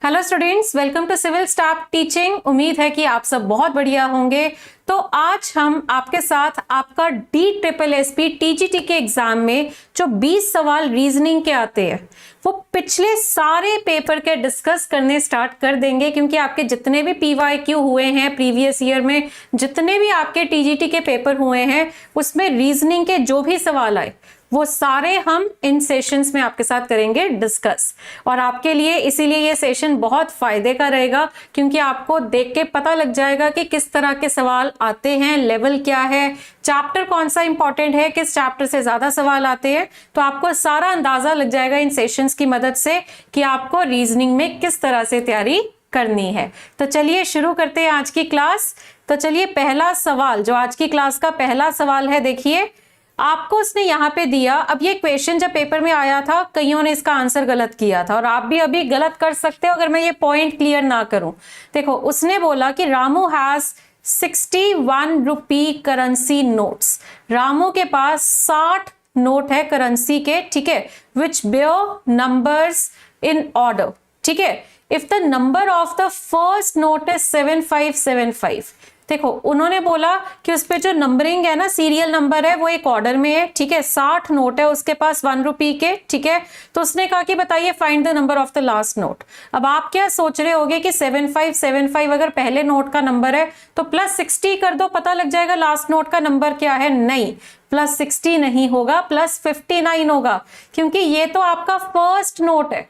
Hello students, welcome to civil staff teaching. उम्मीद है कि आप सब बहुत बढ़िया होंगे। तो आज हम आपके साथ आपका DSSP TGT के एग्जाम में जो 20 सवाल रीजनिंग के आते हैं वो पिछले सारे पेपर के डिस्कस करने स्टार्ट कर देंगे, क्योंकि आपके जितने भी PYQ हुए हैं प्रीवियस ईयर में, जितने भी आपके TGT के पेपर हुए हैं उसमें रीजनिंग के जो भी सवाल आए वो सारे हम इन सेशंस में आपके साथ करेंगे डिस्कस। और आपके लिए इसीलिए ये सेशन बहुत फायदे का रहेगा, क्योंकि आपको देख के पता लग जाएगा कि किस तरह के सवाल आते हैं, लेवल क्या है, चैप्टर कौन सा इंपॉर्टेंट है, किस चैप्टर से ज्यादा सवाल आते हैं। तो आपको सारा अंदाजा लग जाएगा इन सेशंस की मदद से कि आपको रीजनिंग में किस तरह से तैयारी करनी है। तो चलिए शुरू करते हैं आज की क्लास। तो चलिए पहला सवाल, जो आज की क्लास का पहला सवाल है, देखिए आपको उसने यहाँ पे दिया। अब ये क्वेश्चन जब पेपर में आया था कईयों ने इसका आंसर गलत किया था, और आप भी अभी गलत कर सकते हो अगर मैं ये पॉइंट क्लियर ना करूं। देखो उसने बोला कि Ramu has 61 rupee currency notes. Ramu के पास 60 नोट है करेंसी के, ठीक है, विच बेयर नंबर्स इन ऑर्डर, ठीक है। If the number of the first note is 7575, देखो उन्होंने बोला कि उस पे जो नंबरिंग है ना, सीरियल नंबर है, वो एक ऑर्डर में है, ठीक है। 60 नोट है उसके पास 1 रुपी के, ठीक है। तो उसने कहा कि बताइए find the number of the last note. अब आप क्या सोच रहे होगे कि 7575 अगर पहले नोट का नंबर है तो प्लस 60 कर दो, पता लग जाएगा लास्ट नोट का नंबर क्या है। नहीं, प्लस 60 नहीं होगा, प्लस 59 होगा, क्योंकि ये तो आपका फर्स्ट नोट है,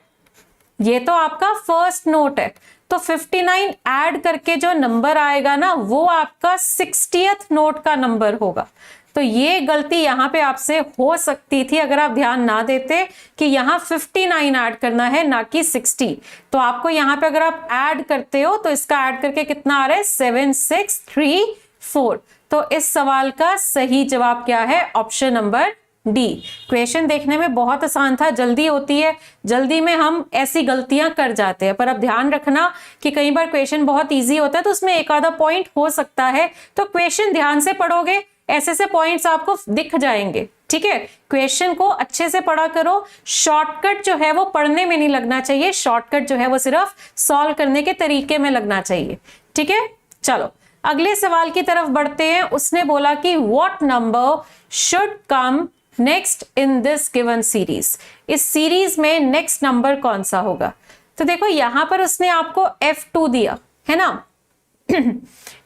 ये तो आपका फर्स्ट नोट है। तो 59 ऐड करके जो नंबर आएगा ना वो आपका 60th नोट का नंबर होगा। तो ये गलती यहां पे आपसे हो सकती थी अगर आप ध्यान ना देते कि यहां 59 ऐड करना है ना कि 60। तो आपको यहां पे अगर आप ऐड करते हो तो इसका ऐड करके कितना आ रहा है, 7634। तो इस सवाल का सही जवाब क्या है, ऑप्शन नंबर डी। क्वेश्चन देखने में बहुत आसान था, जल्दी होती है, जल्दी में हम ऐसी गलतियां कर जाते हैं। पर अब ध्यान रखना कि कई बार क्वेश्चन बहुत इजी होता है तो उसमें एक आधा पॉइंट हो सकता है। तो क्वेश्चन ध्यान से पढ़ोगे, ऐसे से पॉइंट्स आपको दिख जाएंगे, ठीक है। क्वेश्चन को अच्छे से पढ़ा करो, शॉर्टकट जो है वो पढ़ने में नहीं लगना चाहिए, शॉर्टकट जो है वो सिर्फ सॉल्व करने के तरीके में लगना चाहिए, ठीक है। चलो अगले सवाल की तरफ बढ़ते हैं। उसने बोला कि what number should come next in this given series. इस सीरीज में नेक्स्ट नंबर कौन सा होगा। तो देखो यहां पर उसने आपको F2 दिया है ना।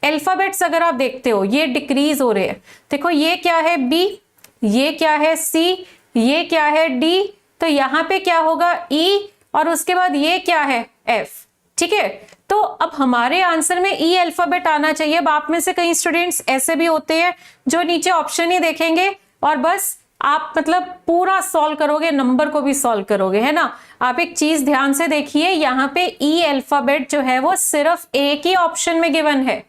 अल्फाबेट्स अगर आप देखते हो ये डिक्रीज हो रहे हैं। देखो ये क्या है B, ये क्या है C, ये क्या है D, तो यहां पे क्या होगा E, और उसके बाद ये क्या है F, ठीक है। तो अब हमारे आंसर में E अल्फाबेट आना चाहिए। अब आप में से कई स्टूडेंट्स ऐसे भी होते हैं जो नीचे ऑप्शन ही देखेंगे और बस आप मतलब पूरा सॉल्व करोगे, नंबर को भी सॉल्व करोगे, है ना। आप एक चीज ध्यान से देखिए, यहाँ पे E अल्फाबेट जो है वो सिर्फ एक ही ऑप्शन में गिवन है,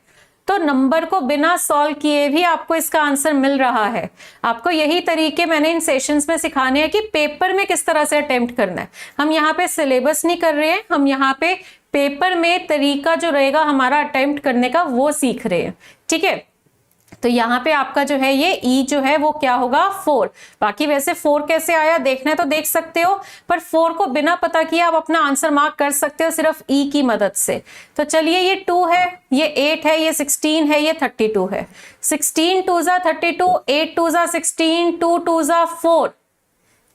तो नंबर को बिना सॉल्व किए भी आपको इसका आंसर मिल रहा है। आपको यही तरीके मैंने इन सेशंस में सिखाने हैं कि पेपर में किस तरह से अटेम्प्ट करना है। हम यहाँ पे सिलेबस नहीं कर रहे हैं, हम यहाँ पे पेपर में तरीका जो रहेगा हमारा अटेम्प्ट करने का वो सीख रहे हैं, ठीक है। तो यहाँ पे आपका जो है ये E जो है वो क्या होगा, 4। बाकी वैसे 4 कैसे आया देखना है तो देख सकते हो, पर 4 को बिना पता किए आप अपना आंसर मार्क कर सकते हो सिर्फ E की मदद से। तो चलिए ये 2 है, ये 8 है, ये 16 है, ये 32 है। 16 2 जा 32, 8 2 जा 16, 2 2 जा 4।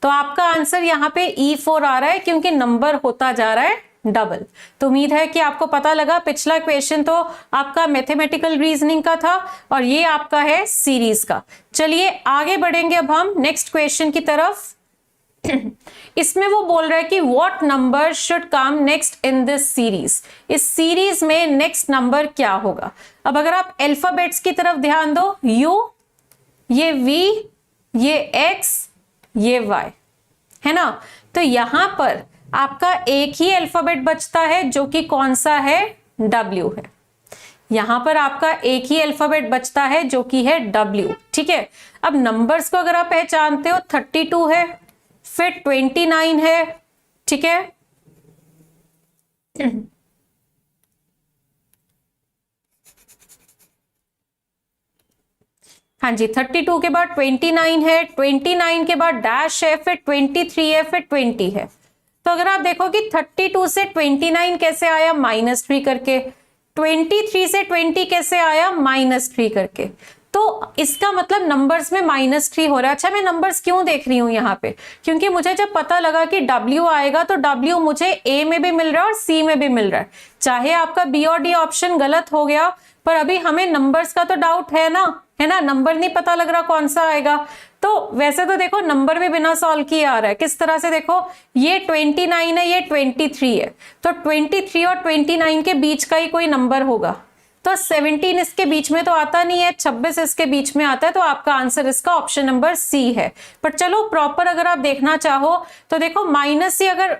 तो आपका आंसर यहाँ पे E4 आ रहा है, क्योंकि नंबर होता जा रहा है डबल। तो उम्मीद है कि आपको पता लगा। पिछला क्वेश्चन तो आपका मैथमेटिकल रीजनिंग का था और ये आपका है सीरीज का। चलिए आगे बढ़ेंगे अब हम नेक्स्ट क्वेश्चन की तरफ। इसमें वो बोल रहा है कि what number should come next in this series. इस सीरीज में नेक्स्ट नंबर क्या होगा। अब अगर आप अल्फाबेट्स की तरफ ध्यान दो, U, ये V, ये X, ये Y, है ना। तो यहां पर आपका एक ही अल्फाबेट बचता है जो कि कौन सा है, W है। यहां पर आपका एक ही अल्फाबेट बचता है जो कि है W, ठीक है। अब नंबर्स को अगर आप पहचानते हो, 32 है, फिर 29 है, ठीक है। हाँ जी, 32 के बाद 29 है, 29 के बाद डैश है, फिर 23 है, फिर 20 है। तो अगर आप देखो कि 32 से 29 कैसे आया, -3 करके, 23 से 20 कैसे आया, -3 करके। तो इसका मतलब नंबर्स में -3 हो रहा है। अच्छा, मैं नंबर्स क्यों देख रही हूं यहाँ पे, क्योंकि मुझे जब पता लगा कि W आएगा तो W मुझे A में भी मिल रहा है और C में भी मिल रहा है। चाहे आपका B और D ऑप्शन गलत हो गया, पर अभी हमें नंबर्स का तो डाउट है ना, नंबर नहीं पता लग रहा कौन सा आएगा। तो वैसे तो देखो नंबर भी बिना सॉल्व किए आ रहा है। किस तरह से, देखो ये 29 है, ये 23 है, तो 23 और 29 के बीच का ही कोई नंबर होगा। तो 17 इसके बीच में तो आता नहीं है, 26 इसके बीच में आता है, तो आपका आंसर इसका ऑप्शन नंबर सी है। पर चलो प्रॉपर अगर आप देखना चाहो तो देखो माइनस ही अगर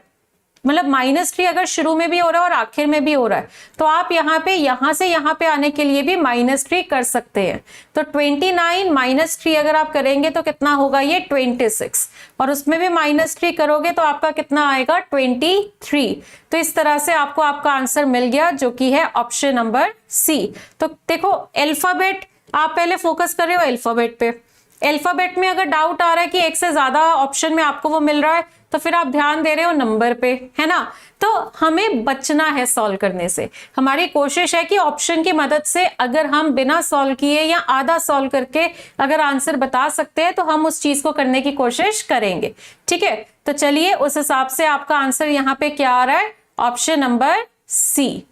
मतलब -3 अगर शुरू में भी हो रहा है और आखिर में भी हो रहा है, तो आप यहां से यहां पे आने के लिए भी -3 कर सकते हैं। तो 29 -3 अगर आप करेंगे तो कितना होगा, ये 26, और उसमें भी -3 करोगे तो आपका कितना आएगा, 23। तो इस तरह से आपको आपका आंसर मिल गया, जो कि है ऑप्शन नंबर सी। तो देखो अल्फाबेट आप पहले फोकस कर रहे हो अल्फाबेट पे। अल्फाबेट में अगर डाउट आ रहा है कि एक से ज्यादा ऑप्शन में आपको वो मिल रहा है, तो फिर आप ध्यान दे रहे हो नंबर पे, है ना। तो हमें बचना है सॉल्व करने से। हमारी कोशिश है कि ऑप्शन की मदद से अगर हम बिना सॉल्व किए या आधा सॉल्व करके अगर आंसर बता सकते हैं तो हम उस चीज को करने की कोशिश करेंगे। ठीक है, तो चलिए उस हिसाब से आपका आंसर यहाँ पे क्या आ रहा है, ऑप्शन नंबर सी।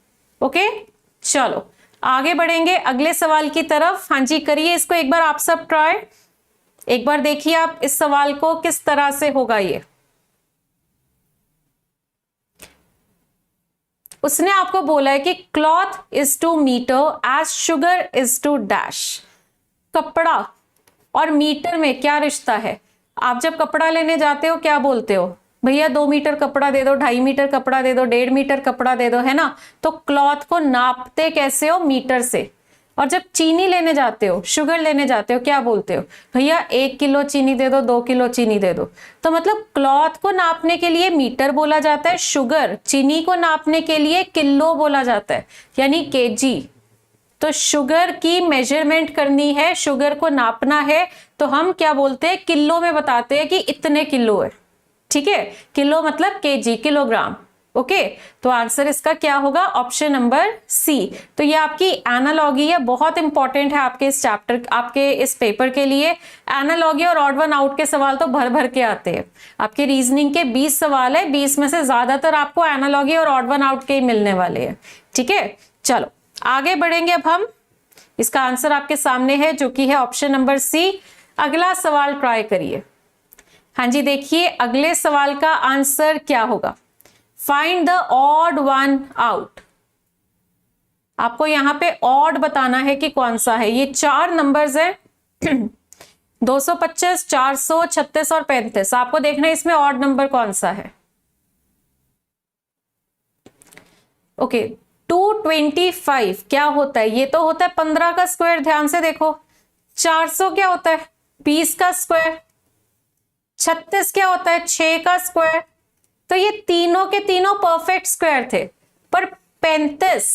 ओके, चलो आगे बढ़ेंगे अगले सवाल की तरफ। हाँ जी, करिए इसको एक बार आप सब ट्राई। एक बार देखिए आप इस सवाल को किस तरह से होगा ये। उसने आपको बोला है कि cloth is to metre as sugar is to dash. कपड़ा और मीटर में क्या रिश्ता है। आप जब कपड़ा लेने जाते हो क्या बोलते हो, भैया 2 मीटर कपड़ा दे दो, 2.5 मीटर कपड़ा दे दो, 1.5 मीटर कपड़ा दे दो, है ना। तो क्लॉथ को नापते कैसे हो, मीटर से। और जब चीनी लेने जाते हो, शुगर लेने जाते हो, क्या बोलते हो, भैया 1 किलो चीनी दे दो, 2 किलो चीनी दे दो। तो मतलब क्लॉथ को नापने के लिए मीटर बोला जाता है, शुगर चीनी को नापने के लिए किलो बोला जाता है, यानी केजी। तो शुगर की मेजरमेंट करनी है, शुगर को नापना है, तो हम क्या बोलते हैं, किलो में बताते हैं कि इतने किलो है। ठीक है, किलो मतलब केजी, किलोग्राम। ओके, तो आंसर इसका क्या होगा, ऑप्शन नंबर सी। तो ये आपकी एनालॉगी है, बहुत इंपॉर्टेंट है आपके इस चैप्टर, आपके इस पेपर के लिए। एनालॉगी और ऑड वन आउट के सवाल तो भर भर के आते हैं। आपके रीजनिंग के 20 सवाल है, 20 में से ज्यादातर आपको एनालॉगी और ऑड वन आउट के ही मिलने वाले हैं। ठीक है, चलो आगे बढ़ेंगे। अब हम इसका आंसर आपके सामने है, जो कि है ऑप्शन नंबर सी। अगला सवाल ट्राई करिए। हाँ जी, देखिए अगले सवाल का आंसर क्या होगा, find the odd one out. आपको यहां पे ऑड बताना है कि कौन सा है। ये 4 नंबर्स है 225, 400, 36 और 35। आपको देखना है इसमें ऑड नंबर कौन सा है। ओके, 225 क्या होता है, ये तो होता है 15 का स्क्वायर। ध्यान से देखो, 400 क्या होता है, 20 का स्क्वायर। 36 क्या होता है, 6 का स्क्वायर। तो ये तीनों के तीनों परफेक्ट स्क्वायर थे, पर 35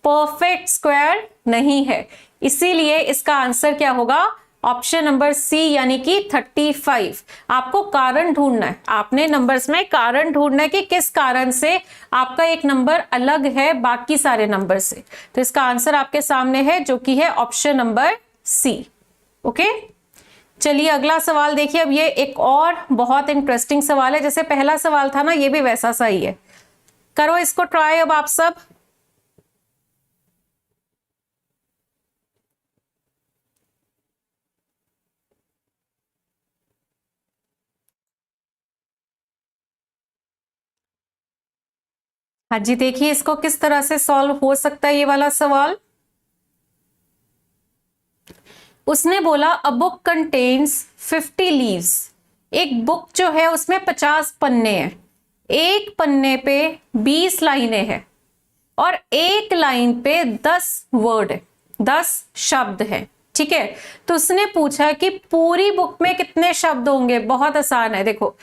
परफेक्ट स्क्वायर नहीं है। इसीलिए इसका आंसर क्या होगा, ऑप्शन नंबर सी, यानी कि 35। आपको कारण ढूंढना है, आपने नंबर्स में कारण ढूंढना है कि किस कारण से आपका एक नंबर अलग है बाकी सारे नंबर से। तो इसका आंसर आपके सामने है, जो कि है ऑप्शन नंबर सी। ओके, चलिए अगला सवाल देखिए। अब ये एक और बहुत इंटरेस्टिंग सवाल है, जैसे पहला सवाल था ना, ये भी वैसा सही है। करो इसको ट्राई अब आप सब। हाँ जी, देखिए इसको किस तरह से सॉल्व हो सकता है ये वाला सवाल। उसने बोला अ बुक कंटेन्स 50 लीव्स। एक बुक जो है उसमें 50 पन्ने हैं, एक पन्ने पे 20 लाइनें हैं और एक लाइन पे 10 वर्ड है, 10 शब्द हैं। ठीक है, तो उसने पूछा कि पूरी बुक में कितने शब्द होंगे। बहुत आसान है, देखो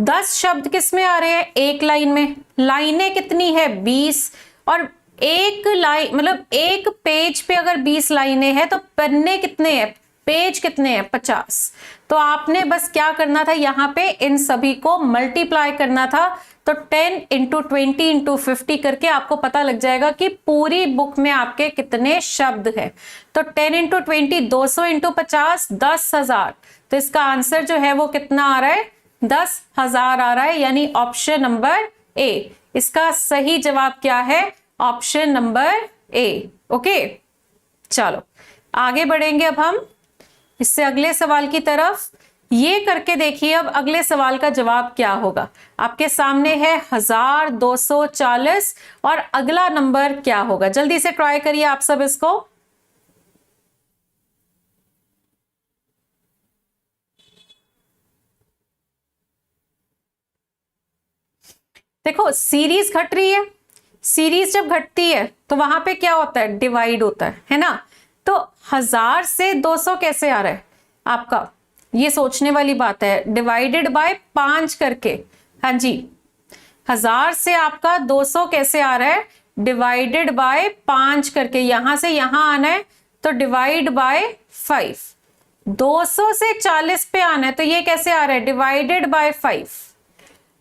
10 शब्द किस में आ रहे हैं, एक लाइन में। लाइनें कितनी है, 20, और एक लाइन मतलब एक पेज पे अगर 20 लाइनें हैं तो पन्ने कितने हैं, पेज कितने हैं 50। तो आपने बस क्या करना था, यहाँ पे इन सभी को मल्टीप्लाई करना था। तो 10 इंटू 20 इंटू 50 करके आपको पता लग जाएगा कि पूरी बुक में आपके कितने शब्द हैं। तो 10 इंटू 20 200 इंटू 50 10,000। तो इसका आंसर जो है वो कितना आ रहा है 10,000 आ रहा है, यानी ऑप्शन नंबर ए। इसका सही जवाब क्या है, ऑप्शन नंबर ए। ओके, चलो आगे बढ़ेंगे अब हम इससे अगले सवाल की तरफ। ये करके देखिए अब अगले सवाल का जवाब क्या होगा। आपके सामने है 1240 और अगला नंबर क्या होगा। जल्दी से ट्राई करिए आप सब इसको। देखो सीरीज घट रही है, सीरीज जब घटती है तो वहां पे क्या होता है, डिवाइड होता है ना। तो 1000 से 200 कैसे आ रहा है आपका, ये सोचने वाली बात है। डिवाइडेड बाय 5 करके, हाँ जी 1000 से आपका 200 कैसे आ रहा है, डिवाइडेड बाय 5 करके। यहां से यहां आना है तो डिवाइड बाय 5। 200 से 40 पे आना है तो ये कैसे आ रहा है, डिवाइडेड बाय 5।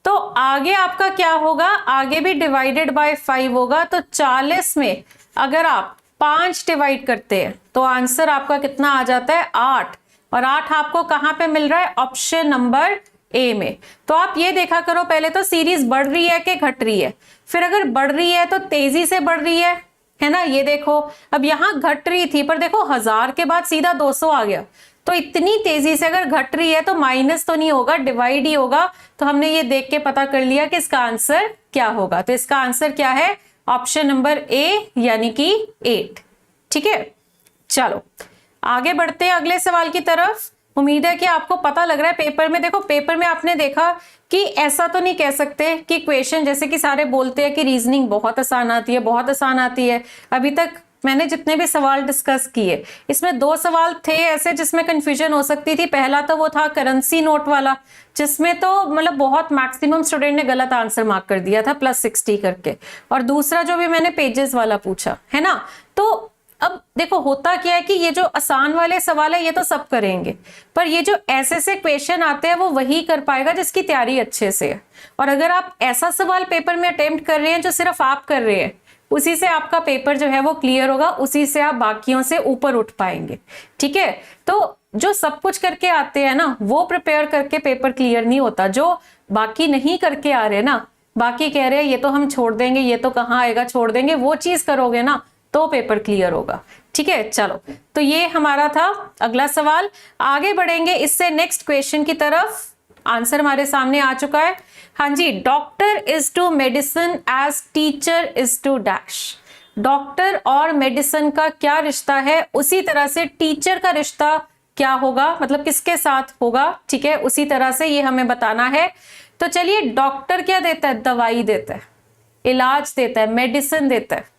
तो आगे आपका क्या होगा, आगे भी डिवाइडेड बाय 5 होगा। तो 40 में अगर आप 5 डिवाइड करते हैं तो आंसर आपका कितना आ जाता है 8। और 8 आपको कहां पे मिल रहा है, ऑप्शन नंबर ए में। तो आप ये देखा करो पहले तो सीरीज बढ़ रही है कि घट रही है। फिर अगर बढ़ रही है तो तेजी से बढ़ रही है ना। ये देखो अब यहां घट रही थी पर देखो 1000 के बाद सीधा 200 आ गया। तो इतनी तेजी से अगर घट रही है तो माइनस तो नहीं होगा, डिवाइड ही होगा। तो हमने ये देख के पता कर लिया कि इसका आंसर क्या होगा। तो इसका आंसर क्या है, ऑप्शन नंबर ए यानी कि 8। ठीक है, चलो आगे बढ़ते हैं अगले सवाल की तरफ। उम्मीद है कि आपको पता लग रहा है पेपर में। देखो पेपर में आपने देखा कि ऐसा तो नहीं कह सकते कि क्वेश्चन, जैसे कि सारे बोलते हैं कि रीजनिंग बहुत आसान आती है, बहुत आसान आती है। अभी तक मैंने जितने भी सवाल डिस्कस किए इसमें 2 सवाल थे ऐसे जिसमें कंफ्यूजन हो सकती थी। पहला तो वो था करेंसी नोट वाला, जिसमें तो मतलब बहुत मैक्सिमम स्टूडेंट ने गलत आंसर मार्क कर दिया था +60 करके। और दूसरा जो भी मैंने पेजेस वाला पूछा है ना। तो अब देखो होता क्या है कि ये जो आसान वाले सवाल है ये तो सब करेंगे, पर ये जो ऐसे क्वेश्चन आते हैं वो वही कर पाएगा जिसकी तैयारी अच्छे से है। और अगर आप ऐसा सवाल पेपर में अटेम्प्ट कर रहे हैं जो सिर्फ आप कर रहे हैं, उसी से आपका पेपर जो है वो क्लियर होगा, उसी से आप बाकियों से ऊपर उठ पाएंगे। ठीक है, तो जो सब कुछ करके आते हैं ना वो प्रिपेयर करके पेपर क्लियर नहीं होता। जो बाकी नहीं करके आ रहे ना, बाकी कह रहे हैं ये तो हम छोड़ देंगे, ये तो कहाँ आएगा, छोड़ देंगे, वो चीज करोगे ना तो पेपर क्लियर होगा। ठीक है, चलो तो ये हमारा था अगला सवाल। आगे बढ़ेंगे इससे नेक्स्ट क्वेश्चन की तरफ। आंसर हमारे सामने आ चुका है। हाँ जी, doctor is to medicine as teacher is to dash. Doctor और मेडिसिन का क्या रिश्ता है, उसी तरह से टीचर का रिश्ता क्या होगा, मतलब किसके साथ होगा। ठीक है, उसी तरह से ये हमें बताना है। तो चलिए, डॉक्टर क्या देता है, दवाई देता है, इलाज देता है, मेडिसिन देता है।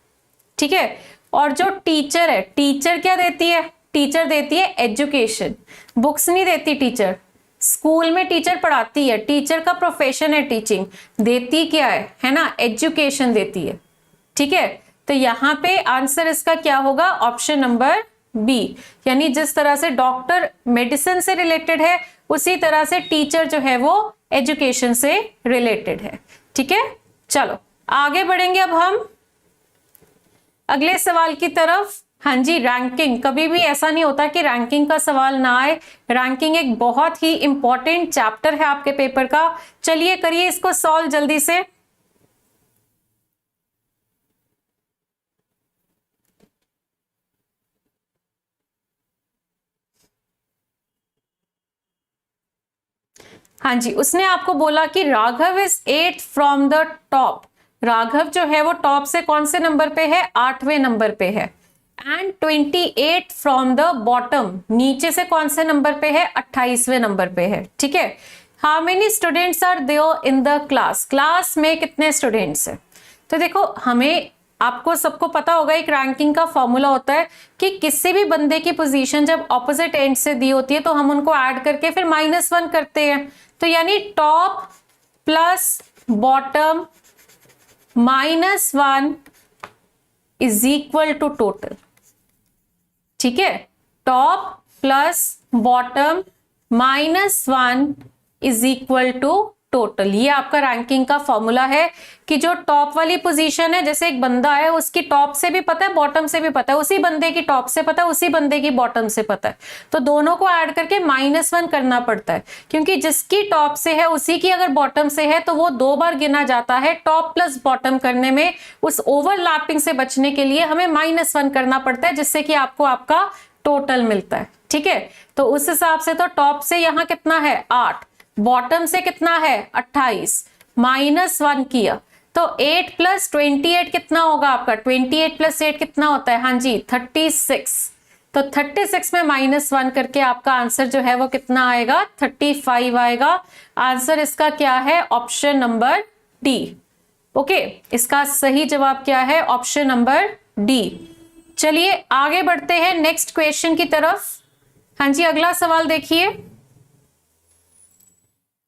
ठीक है, और जो टीचर है, टीचर क्या देती है, टीचर देती है एजुकेशन। बुक्स नहीं देती टीचर, स्कूल में टीचर पढ़ाती है, टीचर का प्रोफेशन है टीचिंग। देती क्या है ना, एजुकेशन देती है। ठीक है, तो यहां पे आंसर इसका क्या होगा, ऑप्शन नंबर बी। यानी जिस तरह से डॉक्टर मेडिसिन से रिलेटेड है, उसी तरह से टीचर जो है वो एजुकेशन से रिलेटेड है। ठीक है, चलो आगे बढ़ेंगे अब हम अगले सवाल की तरफ। हाँ जी, रैंकिंग। कभी भी ऐसा नहीं होता कि रैंकिंग का सवाल ना आए। रैंकिंग एक बहुत ही इंपॉर्टेंट चैप्टर है आपके पेपर का। चलिए करिए इसको सॉल्व जल्दी से। हाँ जी, उसने आपको बोला कि Raghav is 8 from the top. Raghav जो है वो टॉप से कौन से नंबर पे है, 8वें नंबर पे है। एंड 28 फ्रॉम द बॉटम, नीचे से कौन से नंबर पे है, 28वें नंबर पे है। ठीक है, how many students are there in the class. Class में कितने स्टूडेंट्स हैं। तो देखो हमें, आपको सबको पता होगा एक रैंकिंग का फॉर्मूला होता है कि किसी भी बंदे की पोजीशन जब ऑपोजिट एंड से दी होती है तो हम उनको ऐड करके फिर -1 करते हैं। तो यानी top plus bottom -1 is equal to total. ठीक है, top plus bottom -1 is equal to total. ये आपका रैंकिंग का फॉर्मूला है कि जो टॉप वाली पोजीशन है, जैसे एक बंदा है, उसकी टॉप से भी पता है, बॉटम से भी पता है, उसी बंदे की टॉप से पता है, उसी बंदे की बॉटम से पता है, तो दोनों को ऐड करके -1 करना पड़ता है, क्योंकि जिसकी टॉप से है उसी की अगर बॉटम से है तो वो 2 बार गिना जाता है। टॉप प्लस बॉटम करने में उस ओवरलैपिंग से बचने के लिए हमें -1 करना पड़ता है, जिससे कि आपको आपका टोटल मिलता है। ठीक है, तो उस हिसाब से तो टॉप से यहां कितना है 8, बॉटम से कितना है 28, -1 किया तो 8 + 28 कितना होगा आपका, 28 + 8 कितना होता है, हाँ जी 36। तो 36 में -1 करके आपका आंसर जो है वो कितना आएगा, 35 आएगा। आंसर इसका क्या है, ऑप्शन नंबर डी। ओके, इसका सही जवाब क्या है, ऑप्शन नंबर डी। चलिए आगे बढ़ते हैं नेक्स्ट क्वेश्चन की तरफ। हाँ जी, अगला सवाल देखिए,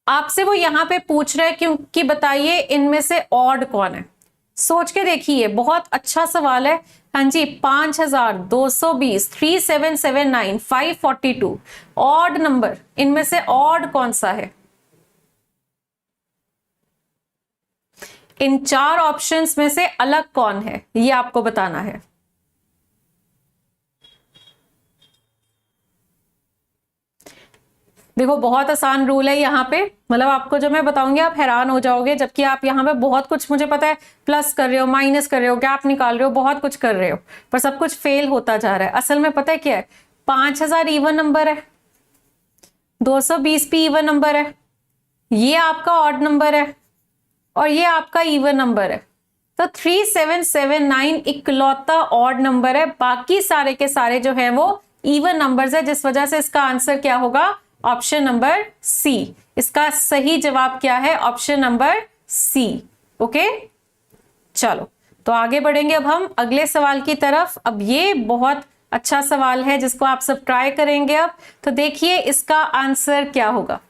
आपसे वो यहां पे पूछ रहा है क्योंकि बताइए इनमें से ऑड कौन है। सोच के देखिए, बहुत अच्छा सवाल है। हाँ जी, 5220, 3779, 542 ऑड नंबर, इनमें से ऑड कौन सा है। इन 4 ऑप्शंस में से अलग कौन है, ये आपको बताना है। देखो बहुत आसान रूल है यहाँ पे, मतलब आपको जो मैं बताऊंगी आप हैरान हो जाओगे, जबकि आप यहाँ पे बहुत कुछ, मुझे पता है, प्लस कर रहे हो, माइनस कर रहे हो, गैप निकाल रहे हो, बहुत कुछ कर रहे हो, पर सब कुछ फेल होता जा रहा है। असल में पता है क्या है, 5000 इवन नंबर है, 220 भी इवन नंबर है, ये आपका ऑड नंबर है और ये आपका इवन नंबर है। तो 3779 इकलौता ऑड नंबर है, बाकी सारे के सारे जो है वो इवन नंबर्स है, जिस वजह से इसका आंसर क्या होगा, ऑप्शन नंबर सी। इसका सही जवाब क्या है, ऑप्शन नंबर सी। ओके, चलो तो आगे बढ़ेंगे अब हम अगले सवाल की तरफ। अब ये बहुत अच्छा सवाल है जिसको आप सब ट्राई करेंगे अब, तो देखिए इसका आंसर क्या होगा।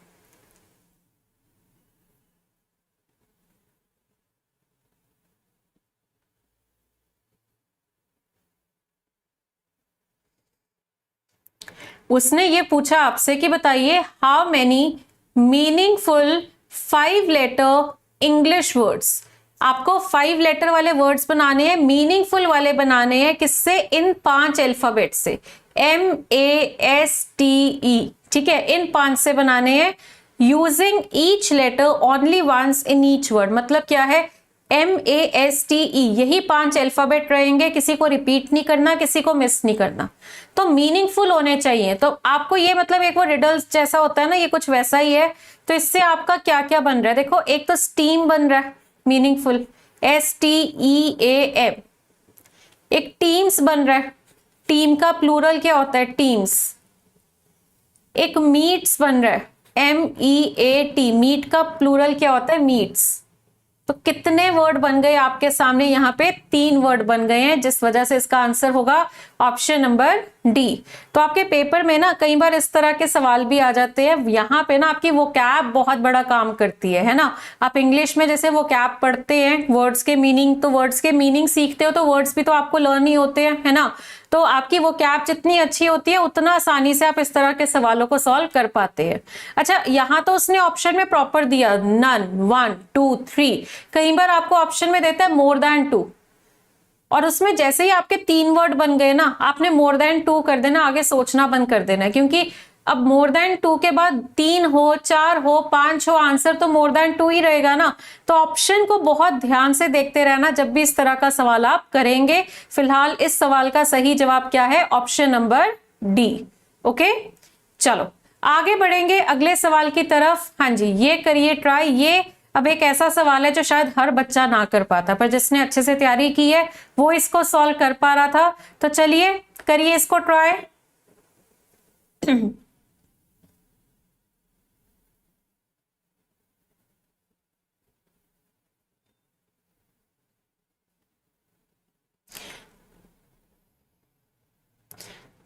उसने ये पूछा आपसे कि बताइए how many meaningful 5 letter English words. आपको 5 लेटर वाले वर्ड्स बनाने हैं, मीनिंगफुल वाले बनाने हैं, किससे, इन 5 अल्फाबेट से, MASTE। ठीक है, इन 5 से बनाने हैं, using each letter only once in each word. मतलब क्या है, MASTE, यही 5 अल्फाबेट रहेंगे, किसी को रिपीट नहीं करना, किसी को मिस नहीं करना, तो मीनिंगफुल होने चाहिए। तो आपको ये मतलब एक वो रिडल्स जैसा होता है ना, ये कुछ वैसा ही है। तो इससे आपका क्या क्या बन रहा है, देखो एक तो स्टीम बन रहा है मीनिंगफुल, STEAM। एक टीम्स बन रहा है, टीम का प्लूरल क्या होता है, टीम्स। एक मीट्स बन रहा है, MEAT, मीट का प्लूरल क्या होता है, मीट्स। तो कितने वर्ड बन गए आपके सामने, यहाँ पे 3 वर्ड बन गए हैं, जिस वजह से इसका आंसर होगा ऑप्शन नंबर डी। तो आपके पेपर में ना कई बार इस तरह के सवाल भी आ जाते हैं, यहाँ पे ना आपकी वोकैब बहुत बड़ा काम करती है ना। आप इंग्लिश में जैसे वोकैब पढ़ते हैं, वर्ड्स के मीनिंग, तो वर्ड्स के मीनिंग सीखते हो, तो वर्ड्स भी तो आपको लर्न ही होते हैं, है ना। तो आपकी वोकैब जितनी अच्छी होती है उतना आसानी से आप इस तरह के सवालों को सॉल्व कर पाते हैं। अच्छा, यहाँ तो उसने ऑप्शन में प्रॉपर दिया नन, 1 2 3, कई बार आपको ऑप्शन में देता है मोर देन 2, और उसमें जैसे ही आपके 3 वर्ड बन गए ना, आपने मोर देन 2 कर देना, आगे सोचना बंद कर देना, क्योंकि अब मोर देन 2 के बाद 3 हो, 4 हो, 5 हो, आंसर तो मोर देन 2 ही रहेगा ना। तो ऑप्शन को बहुत ध्यान से देखते रहना जब भी इस तरह का सवाल आप करेंगे। फिलहाल इस सवाल का सही जवाब क्या है, ऑप्शन नंबर डी। ओके, चलो आगे बढ़ेंगे अगले सवाल की तरफ। हाँ जी, ये करिए ट्राई। ये अब एक ऐसा सवाल है जो शायद हर बच्चा ना कर पाता, पर जिसने अच्छे से तैयारी की है वो इसको सॉल्व कर पा रहा था। तो चलिए करिए इसको ट्राई।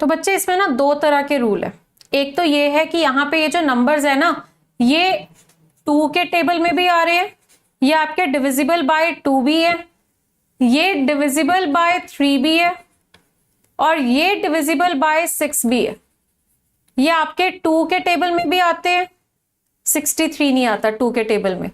तो बच्चे इसमें ना 2 तरह के रूल है। एक तो ये है कि यहाँ पे ये जो नंबर्स है ना, ये 2 के टेबल में भी आ रहे हैं, ये आपके डिविजिबल बाय 2 भी है, ये डिविजिबल बाय 3 भी है, और ये डिविजिबल बाय 6 भी है। ये आपके 2 के टेबल में भी आते हैं, 63 नहीं आता 2 के टेबल में।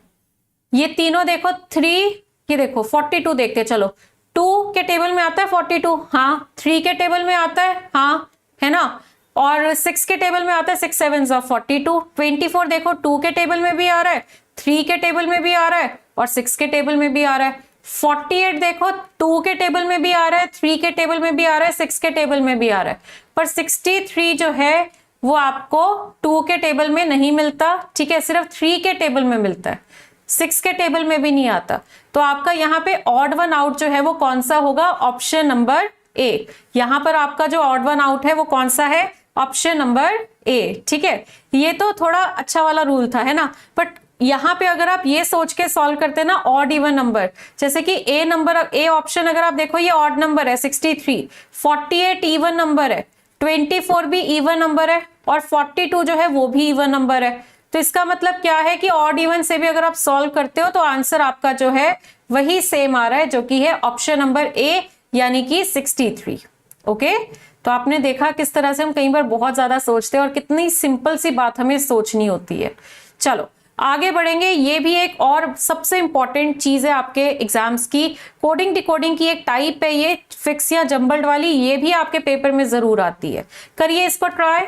ये तीनों देखो 3, ये देखो 42 देखते हैं, चलो 2 के टेबल में आता है 42, हाँ 3 के टेबल में आता है, हाँ है ना, और 6 के टेबल में आता है 6 7 42। 24 देखो 2 के टेबल में भी आ रहा है, 3 के टेबल में भी आ रहा है और 6 के टेबल में भी आ रहा है। 48 देखो 2 के टेबल में भी आ रहा है, 3 के टेबल में भी आ रहा है, 6 के टेबल में भी आ रहा है, पर 63 जो है वो आपको 2 के टेबल में नहीं मिलता, ठीक है, सिर्फ 3 के टेबल में मिलता है, 6 के टेबल में भी नहीं आता। तो आपका यहाँ पे ऑड वन आउट जो है वो कौन सा होगा, ऑप्शन नंबर ए। यहाँ पर आपका जो ऑड वन आउट है वो कौन सा है, ऑप्शन नंबर ए, ठीक है। ये तो थोड़ा अच्छा वाला रूल था, है ना, बट यहाँ पे अगर आप ये सोच के सॉल्व करते ना ऑड इवन नंबर, जैसे कि ए नंबर, ए ऑप्शन अगर आप देखो ये ऑड नंबर है 63, 48 इवन नंबर है, 24 भी इवन नंबर है और 42 जो है वो भी इवन नंबर है। तो इसका मतलब क्या है कि ऑड इवन से भी अगर आप सॉल्व करते हो तो आंसर आपका जो है वही सेम आ रहा है, जो कि है ऑप्शन नंबर ए यानी कि 63। ओके, तो आपने देखा किस तरह से हम कई बार बहुत ज्यादा सोचते हैं और कितनी सिंपल सी बात हमें सोचनी होती है। चलो आगे बढ़ेंगे। ये भी एक और सबसे इंपॉर्टेंट चीज है आपके एग्जाम्स की, कोडिंग डिकोडिंग की एक टाइप है ये, फिक्स या जंबल्ड वाली, ये भी आपके पेपर में जरूर आती है। करिए इसको ट्राई।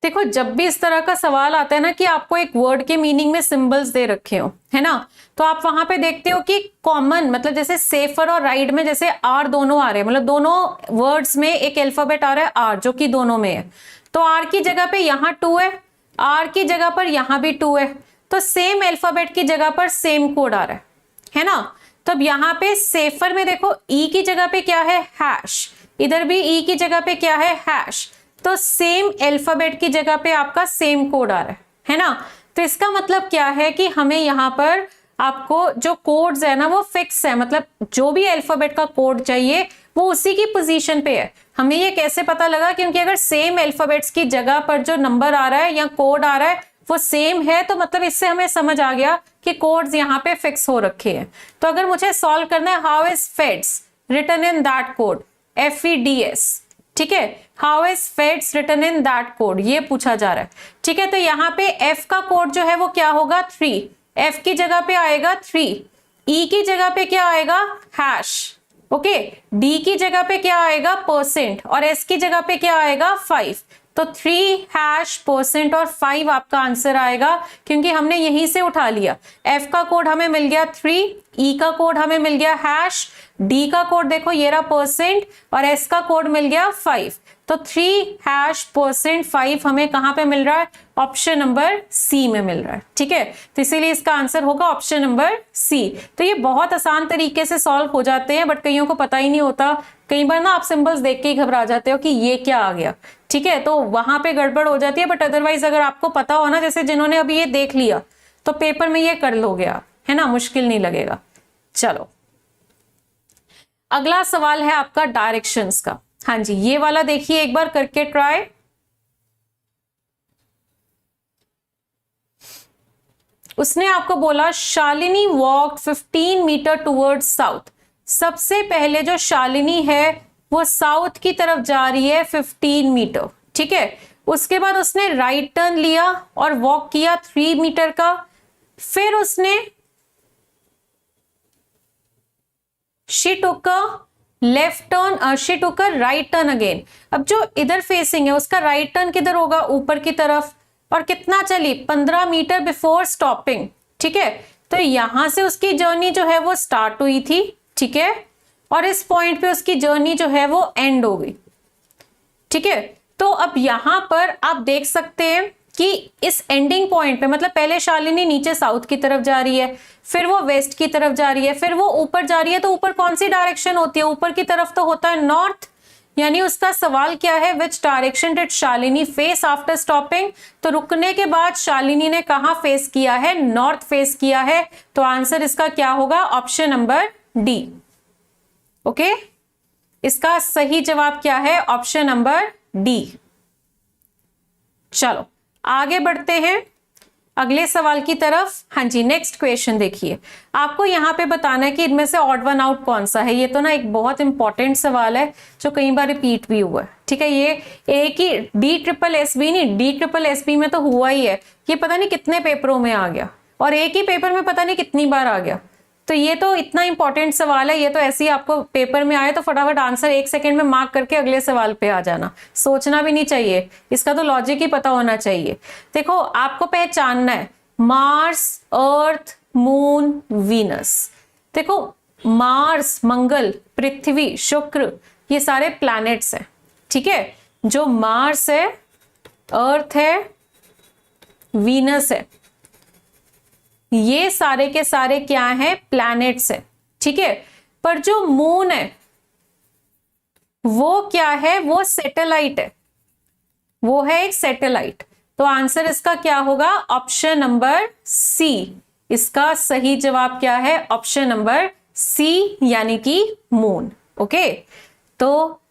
देखो जब भी इस तरह का सवाल आता है ना कि आपको एक वर्ड के मीनिंग में सिंबल्स दे रखे हो, है ना, तो आप वहां पे देखते हो कि कॉमन, मतलब जैसे सेफर और राइड में जैसे आर दोनों आ रहे हैं, मतलब दोनों वर्ड्स में एक अल्फाबेट आ रहा है आर, जो कि दोनों में है, तो आर की जगह पे यहाँ 2 है, आर की जगह पर यहाँ भी 2 है, तो सेम अल्फाबेट की जगह पर सेम कोड आ रहा है ना। तो अब यहाँ पे सेफर में देखो ई की जगह पे क्या है, हैश, इधर भी ई की जगह पे क्या है, हैश, तो सेम अल्फाबेट की जगह पे आपका सेम कोड आ रहा है ना। तो इसका मतलब क्या है कि हमें यहाँ पर आपको जो कोड्स है ना वो फिक्स है, मतलब जो भी अल्फाबेट का कोड चाहिए वो उसी की पोजीशन पे है। हमें ये कैसे पता लगा, क्योंकि अगर सेम अल्फाबेट्स की जगह पर जो नंबर आ रहा है या कोड आ रहा है वो सेम है, तो मतलब इससे हमें समझ आ गया कि कोड्स यहाँ पे फिक्स हो रखे हैं। तो अगर मुझे सॉल्व करना है how is feds written in that code, FEDS, ठीक है, how is feds written in that code, ये पूछा जा रहा है, ठीक है। तो यहाँ पे F का कोड जो है वो क्या होगा, 3, F की जगह पे आएगा 3, E की जगह पे क्या आएगा, हैश, ओके, D की जगह पे क्या आएगा, परसेंट, और S की जगह पे क्या आएगा, 5। तो 3 हैश परसेंट और 5 आपका आंसर आएगा, क्योंकि हमने यहीं से उठा लिया। F का कोड हमें मिल गया 3, E का कोड हमें मिल गया हैश, D का कोड देखो ये रहा परसेंट, और S का कोड मिल गया 5। तो 3 हैश परसेंट 5 हमें कहां पे मिल रहा है, ऑप्शन नंबर सी में मिल रहा है, ठीक है। तो इसीलिए इसका आंसर होगा ऑप्शन नंबर सी। तो ये बहुत आसान तरीके से सॉल्व हो जाते हैं, बट कईयों को पता ही नहीं होता। कई बार ना आप सिंबल्स देख के ही घबरा जाते हो कि ये क्या आ गया, ठीक है, तो वहां पे गड़बड़ हो जाती है। बट अदरवाइज अगर आपको पता हो ना, जैसे जिन्होंने अभी ये देख लिया, तो पेपर में ये कर लोगे आप, है ना, मुश्किल नहीं लगेगा। चलो अगला सवाल है आपका डायरेक्शंस का। हाँ जी, ये वाला देखिए एक बार करके ट्राई। उसने आपको बोला Shalini walk 15 metre towards south. सबसे पहले जो शालिनी है वो साउथ की तरफ जा रही है 15 मीटर, ठीक है। उसके बाद उसने राइट टर्न लिया और वॉक किया 3 मीटर का, फिर उसने she took a left turn, she took a right turn again। अब जो इधर फेसिंग है उसका राइट टर्न किधर होगा, ऊपर की तरफ, और कितना चली, 15 मीटर बिफोर स्टॉपिंग, ठीक है। तो यहां से उसकी जर्नी जो है वो स्टार्ट हुई थी, ठीक है, और इस पॉइंट पे उसकी जर्नी जो है वो एंड हो गई, ठीक है। तो अब यहां पर आप देख सकते हैं कि इस एंडिंग पॉइंट पे, मतलब पहले शालिनी नीचे साउथ की तरफ जा रही है, फिर वो वेस्ट की तरफ जा रही है, फिर वो ऊपर जा रही है। तो ऊपर कौन सी डायरेक्शन होती है, ऊपर की तरफ तो होता है नॉर्थ, यानी उसका सवाल क्या है, which direction did Shalini face after stopping. तो रुकने के बाद शालिनी ने कहां फेस किया है, नॉर्थ फेस किया है। तो आंसर इसका क्या होगा, ऑप्शन नंबर डी। ओके, इसका सही जवाब क्या है, ऑप्शन नंबर डी। चलो आगे बढ़ते हैं अगले सवाल की तरफ। हाँ जी, नेक्स्ट क्वेश्चन देखिए, आपको यहां पे बताना है कि इनमें से ऑड वन आउट कौन सा है। ये तो ना एक बहुत इंपॉर्टेंट सवाल है जो कई बार रिपीट भी हुआ है। ठीक है, ये एक ही DSSB नहीं, DSSB में तो हुआ ही है, ये पता नहीं कितने पेपरों में आ गया और एक ही पेपर में पता नहीं कितनी बार आ गया। तो ये तो इतना इंपॉर्टेंट सवाल है, ये तो ऐसे ही आपको पेपर में आए तो फटाफट आंसर 1 सेकंड में मार्क करके अगले सवाल पे आ जाना, सोचना भी नहीं चाहिए, इसका तो लॉजिक ही पता होना चाहिए। देखो आपको पहचानना है मार्स, अर्थ, मून, वीनस। देखो मार्स, मंगल, पृथ्वी, शुक्र, ये सारे प्लैनेट्स हैं। ठीक है, जो मार्स है, अर्थ है, वीनस है, ये सारे के सारे क्या हैं, प्लैनेट्स है। ठीक है, पर जो मून है वो क्या है, वो सैटेलाइट है, वो है एक सैटेलाइट। तो आंसर इसका क्या होगा, ऑप्शन नंबर सी। इसका सही जवाब क्या है, ऑप्शन नंबर सी, यानी कि मून। ओके, तो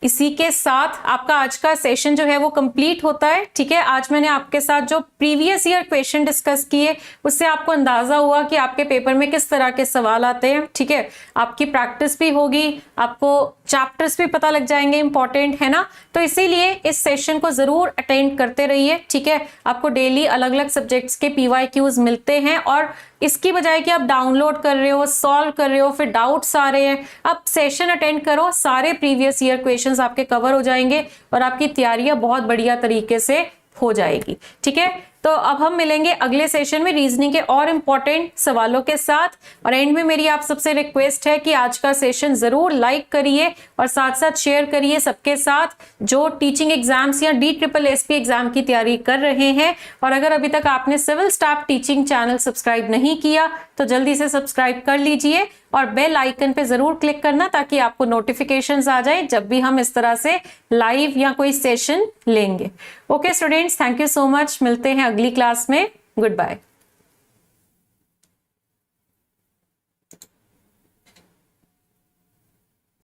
इसी के साथ आपका आज का सेशन जो है वो कंप्लीट होता है। ठीक है, आज मैंने आपके साथ जो प्रीवियस ईयर क्वेश्चन डिस्कस किए उससे आपको अंदाजा हुआ कि आपके पेपर में किस तरह के सवाल आते हैं। ठीक है, आपकी प्रैक्टिस भी होगी, आपको चैप्टर्स भी पता लग जाएंगे, इंपॉर्टेंट है ना। तो इसीलिए इस सेशन को जरूर अटेंड करते रहिए। ठीक है, आपको डेली अलग अलग सब्जेक्ट्स के PYQs मिलते हैं और इसकी बजाय कि आप डाउनलोड कर रहे हो, सॉल्व कर रहे हो, फिर डाउट्स आ रहे हैं, आप सेशन अटेंड करो, सारे प्रीवियस ईयर क्वेश्चंस आपके कवर हो जाएंगे और आपकी तैयारियां बहुत बढ़िया तरीके से हो जाएगी। ठीक है, तो अब हम मिलेंगे अगले सेशन में रीजनिंग के और इंपॉर्टेंट सवालों के साथ। और एंड में मेरी आप सबसे रिक्वेस्ट है कि आज का सेशन जरूर लाइक करिए और साथ साथ शेयर करिए सबके साथ जो टीचिंग एग्जाम्स या DSSB एग्जाम की तैयारी कर रहे हैं। और अगर अभी तक आपने civil staff teaching channel subscribe नहीं किया तो जल्दी से सब्सक्राइब कर लीजिए और बेल आइकन पे जरूर क्लिक करना ताकि आपको नोटिफिकेशंस आ जाए जब भी हम इस तरह से लाइव या कोई सेशन लेंगे। Okay students, thank you so much, मिलते हैं अगली क्लास में, गुड बाय।